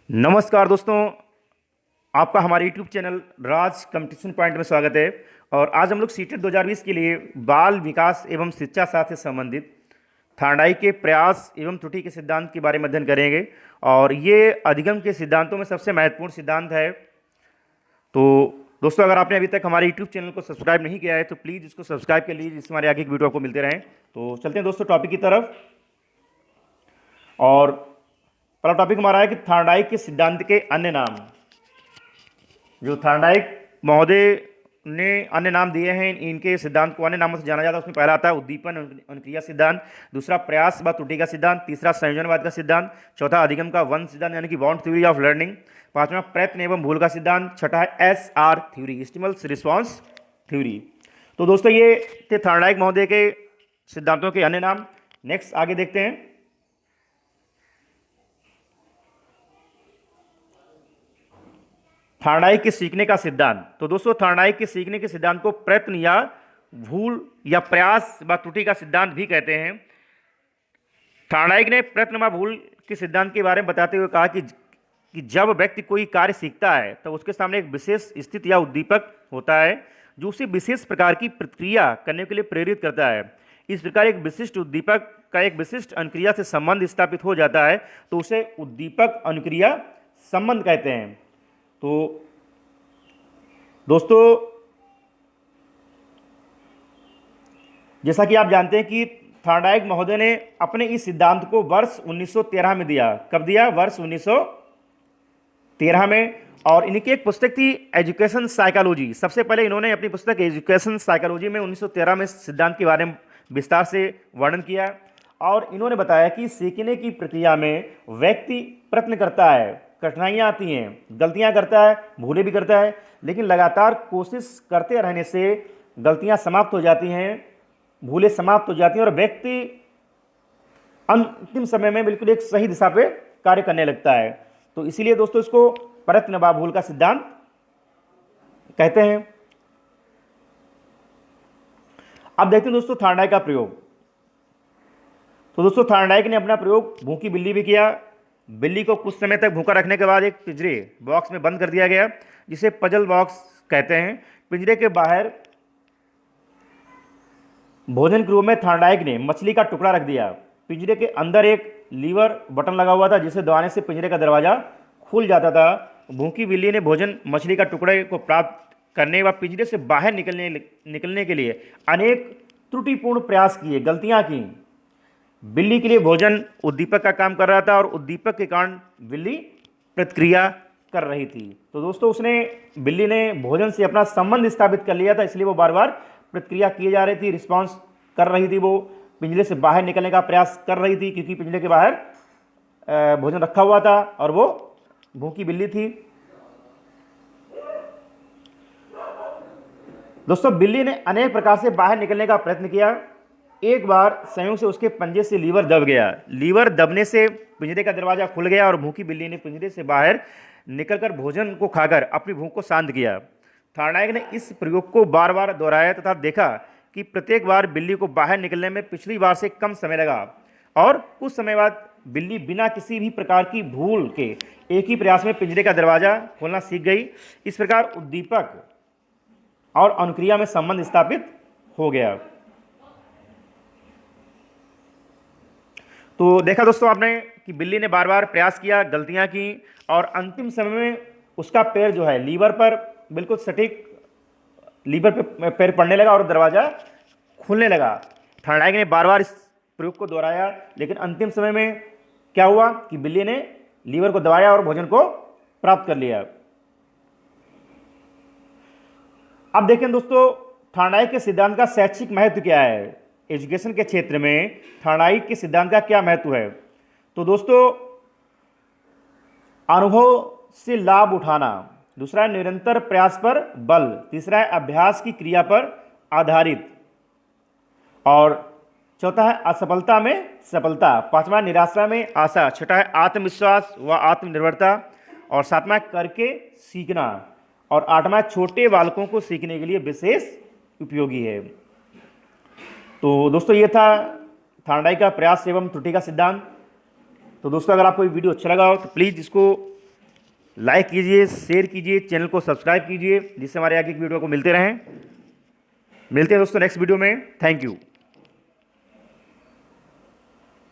नमस्कार दोस्तों, आपका हमारे YouTube चैनल राज कंपटीशन पॉइंट में स्वागत है। और आज हम लोग सीटेट 2020 के लिए बाल विकास एवं शिक्षा साथ से संबंधित थार्डाई के प्रयास एवं त्रुटि के सिद्धांत के बारे में अध्ययन करेंगे। और ये अधिगम के सिद्धांतों में सबसे महत्वपूर्ण सिद्धांत है। तो दोस्तों, अगर आपने अभी तक हमारे YouTube चैनल को सब्सक्राइब नहीं किया है तो प्लीज़ इसको सब्सक्राइब कर लीजिए, जिससे हमारे आगे की वीडियो आपको मिलते रहें। तो चलते हैं दोस्तों टॉपिक की तरफ। और पहला टॉपिक हमारा है कि थार्डाइक के सिद्धांत के अन्य नाम। जो थार्डाइक महोदय ने अन्य नाम दिए हैं, इनके सिद्धांत को अन्य नामों से जाना जाता है। उसमें पहला आता है उद्दीपन अनुक्रिया सिद्धांत, दूसरा प्रयास व त्रुटि का सिद्धांत, तीसरा संयोजनवाद का सिद्धांत, चौथा अधिगम का वन सिद्धांत यानी कि बाउंड थ्योरी ऑफ लर्निंग, पांचवा प्रयत्न एवं भूल का सिद्धांत, छठा है SR theory, stimulus response theory. तो दोस्तों, ये थे थार्डाइक महोदय के सिद्धांतों के अन्य नाम। नेक्स्ट आगे देखते हैं। थार्डाइक के सीखने का सिद्धांत। तो दोस्तों, थार्डाइक के सीखने के सिद्धांत को प्रयत्न या भूल या प्रयास व त्रुटि का सिद्धांत भी कहते हैं। थार्डाइक ने प्रयत्न व भूल के सिद्धांत के बारे में बताते हुए कहा कि जब व्यक्ति कोई कार्य सीखता है तो उसके सामने एक विशेष स्थिति या उद्दीपक होता है जो उसे विशेष प्रकार की प्रतिक्रिया करने के लिए प्रेरित करता है। इस प्रकार एक विशिष्ट उद्दीपक का एक विशिष्ट अनुक्रिया से संबंध स्थापित हो जाता है तो उसे उद्दीपक अनुक्रिया संबंध कहते हैं। तो दोस्तों, जैसा कि आप जानते हैं कि थार्डाइक महोदय ने अपने इस सिद्धांत को वर्ष 1913 में दिया। कब दिया? वर्ष 1913 में। और इनकी एक पुस्तक थी एजुकेशन साइकोलॉजी। सबसे पहले इन्होंने अपनी पुस्तक एजुकेशन साइकोलॉजी में 1913 में सिद्धांत के बारे में विस्तार से वर्णन किया। और इन्होंने बताया कि सीखने की प्रक्रिया में व्यक्ति प्रयत्न करता है, कठिनाइयाँ आती हैं, गलतियाँ करता है, भूलें भी करता है, लेकिन लगातार कोशिश करते रहने से गलतियाँ समाप्त हो जाती हैं, भूलें समाप्त हो जाती हैं और व्यक्ति अंतिम समय में बिल्कुल एक सही दिशा पे कार्य करने लगता है। तो इसीलिए दोस्तों, इसको प्रयत्न व भूल का सिद्धांत कहते हैं। अब देखते हैं दोस्तों थार्डाइक का प्रयोग। तो दोस्तों, थार्डाइक ने अपना प्रयोग भूखी बिल्ली भी किया। बिल्ली को कुछ समय तक भूखा रखने के बाद एक पिंजरे बॉक्स में बंद कर दिया गया, जिसे पजल बॉक्स कहते हैं। पिंजरे के बाहर भोजन गृह में थार्डाइक ने मछली का टुकड़ा रख दिया। पिंजरे के अंदर एक लीवर बटन लगा हुआ था, जिसे दबाने से पिंजरे का दरवाजा खुल जाता था। भूखी बिल्ली ने भोजन मछली का टुकड़े को प्राप्त करने व पिंजरे से बाहर निकलने के लिए अनेक त्रुटिपूर्ण प्रयास किए, गलतियां की। बिल्ली के लिए भोजन उद्दीपक का काम कर रहा था और उद्दीपक के कारण बिल्ली प्रतिक्रिया कर रही थी। तो दोस्तों, बिल्ली ने भोजन से अपना संबंध स्थापित कर लिया था, इसलिए वो बार बार प्रतिक्रिया किए जा रही थी, रिस्पॉन्स कर रही थी। वो पिंजरे से बाहर निकलने का प्रयास कर रही थी, क्योंकि पिंजरे के बाहर भोजन रखा हुआ था और वो भूखी बिल्ली थी। दोस्तों, बिल्ली ने अनेक प्रकार से बाहर निकलने का प्रयत्न किया। एक बार संयोग से उसके पंजे से लीवर दब गया। लीवर दबने से पिंजरे का दरवाजा खुल गया और भूखी बिल्ली ने पिंजरे से बाहर निकलकर भोजन को खाकर अपनी भूख को शांत किया। थार्डाइक ने इस प्रयोग को बार बार दोहराया तथा देखा कि प्रत्येक बार बिल्ली को बाहर निकलने में पिछली बार से कम समय लगा और कुछ समय बाद बिल्ली बिना किसी भी प्रकार की भूल के एक ही प्रयास में पिंजरे का दरवाजा खोलना सीख गई। इस प्रकार उद्दीपक और अनुक्रिया में संबंध स्थापित हो गया। तो देखा दोस्तों आपने कि बिल्ली ने बार बार प्रयास किया, गलतियां की और अंतिम समय में उसका पैर जो है लीवर पर बिल्कुल सटीक लीवर पे पैर पड़ने लगा और दरवाज़ा खुलने लगा। थार्डाइक ने बार बार इस प्रयोग को दोहराया, लेकिन अंतिम समय में क्या हुआ कि बिल्ली ने लीवर को दबाया और भोजन को प्राप्त कर लिया। अब देखें दोस्तों, थार्डाइक के सिद्धांत का शैक्षिक महत्व क्या है। एजुकेशन के क्षेत्र में थार्डाइक के सिद्धांत का क्या महत्व है। तो दोस्तों, अनुभव से लाभ उठाना, दूसरा है निरंतर प्रयास पर बल, तीसरा है अभ्यास की क्रिया पर आधारित, और चौथा है असफलता में सफलता, पांचवा निराशा में आशा, छठा है आत्मविश्वास व आत्मनिर्भरता, और सातवां करके सीखना, और आठवां छोटे बालकों को सीखने के लिए विशेष उपयोगी है। तो दोस्तों, ये था थार्डाइक का प्रयास एवं त्रुटि का सिद्धांत। तो दोस्तों, अगर आपको ये वीडियो अच्छा लगा हो तो प्लीज़ इसको लाइक कीजिए, शेयर कीजिए, चैनल को सब्सक्राइब कीजिए, जिससे हमारे आगे की वीडियो को मिलते रहें। मिलते हैं दोस्तों नेक्स्ट वीडियो में। Thank you.